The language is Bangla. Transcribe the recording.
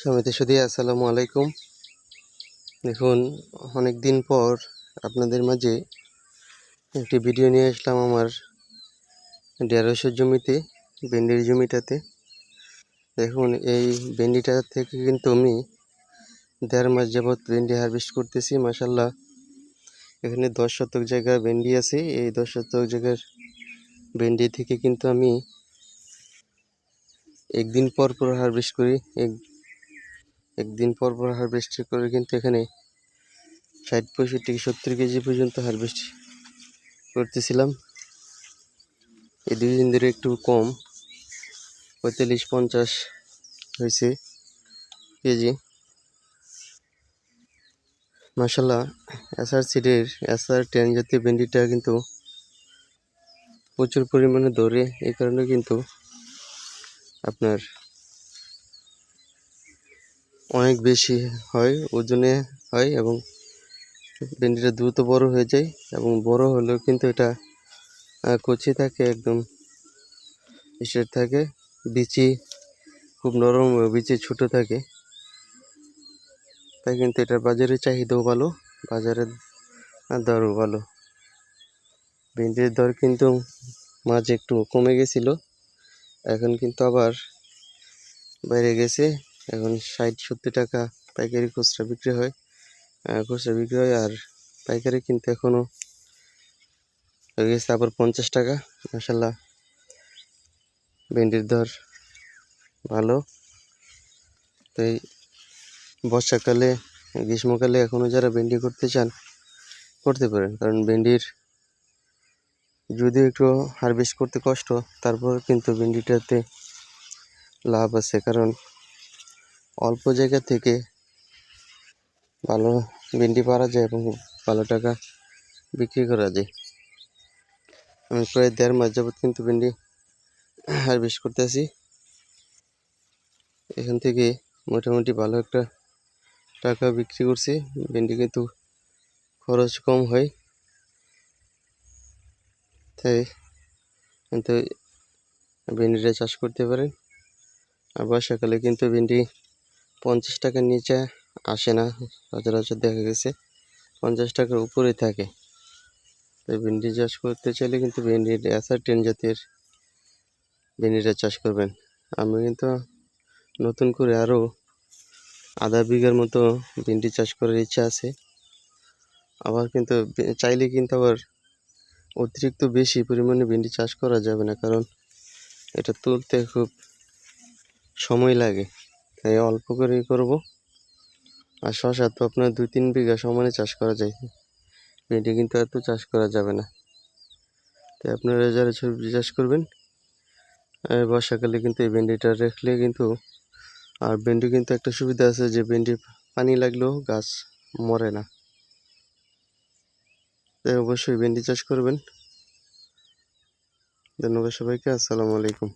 সমিতি সুধী আসসালামু আলাইকুম। দেখুন, অনেক দিন পর আপনাদের মাঝে একটি ভিডিও নিয়ে আসলাম আমার 150 জমিতে, ভেন্ডির জমিটাতে। দেখুন, এই ভেন্ডিটা থেকে কিন্তু আমি 1.5 মাস যাবৎ ভেন্ডি হারভেস্ট করতেছি। মাশাল্লাহ, এখানে 10 শতক জায়গা ভেন্ডি আছে। এই 10 শতক জায়গার ভেন্ডি থেকে কিন্তু আমি একদিন পর পর হারভেস্ট করি। একদিন পর পর হারভেস্ট করে কিন্তু এখানে 60, 65, 70 কেজি পর্যন্ত হারভেস্ট করতেছিলাম। এই 2 দিন ধরে একটু কম, 45, 50 হয়েছে কেজি। মাশাল্লাহ, SR10 জাতীয় ভেন্ডিটা কিন্তু প্রচুর পরিমাণে ধরে। এই কারণে কিন্তু আপনার অনেক বেশি হয়, ওজনে হয় এবং ভেন্ডিটা দ্রুত বড় হয়ে যায়। এবং বড় হলেও কিন্তু এটা কচি থাকে, একদম স্ট্রেট থাকে। বিচি খুব নরম, বিচি ছোট থাকে, তাই কিন্তু এটার বাজারে চাহিদাও ভালো, বাজারের দরও ভালো। ভেন্ডির দর কিন্তু মাঝে একটু কমে গেছিল, এখন কিন্তু আবার বেড়ে গেছে। এখন 60-70 টাকা পাইকারি খুচরা বিক্রি হয়, আর পাইকারি কিন্তু এখনো হয়ে গেছে আবার 50 টাকা। মাশাল্লাহ, ভেন্ডির দর ভালো। তাই বর্ষাকালে, গ্রীষ্মকালে এখনো যারা ভেন্ডি করতে চান করতে পারেন, কারণ ভেন্ডির যদিও একটু হারভেস্ট করতে কষ্ট, তারপর কিন্তু ভেন্ডিটাতে লাভ আছে, কারণ অল্প জায়গা থেকে ভালো ভেন্ডি পাওয়া যায় এবং ভালো টাকা বিক্রি করা যায়। আমি প্রায় 1.5 মাস যাবত কিন্তু ভেন্ডি হারভেস্ট করতেছি। এখান থেকে মোটামুটি ভালো একটা টাকা বিক্রি করছি। ভেন্ডি কিন্তু খরচ কম হয়, তাই কিন্তু ভেন্ডিটা চাষ করতে পারেন। আর বর্ষাকালে কিন্তু ভেন্ডি 50 টাকার নিচে আসে না, সচরাচর দেখা গেছে 50 টাকার উপরে থাকে। তাই ভেন্ডি চাষ করতে চাইলে কিন্তু ভেন্ডির SR10 জাতের ভেন্ডিটা চাষ করবেন। আমি কিন্তু নতুন করে আরও আধা বিঘার মতো ভেন্ডি চাষ করার ইচ্ছা আছে। আবার কিন্তু চাইলে কিন্তু আবার অতিরিক্ত বেশি পরিমাণে ভেন্ডি চাষ করা যাবে না, কারণ এটা তুলতে খুব সময় লাগে, তাই অল্প করেই করব। আর শসা তো আপনার 2-3 বিঘা সমানে চাষ করা যায়, ভেন্ডি কিন্তু এত চাষ করা যাবে না। তাই আপনারা যারা সবজি চাষ করবেন, বর্ষাকালে কিন্তু এই ভেন্ডিটা রাখলে কিন্তু, আর ভেন্ডি কিন্তু একটা সুবিধা আছে যে ভেন্ডি পানি লাগলেও গাছ মরে না। তাই অবশ্যই ভেন্ডি চাষ করবেন। ধন্যবাদ সবাইকে। আসসালামু আলাইকুম।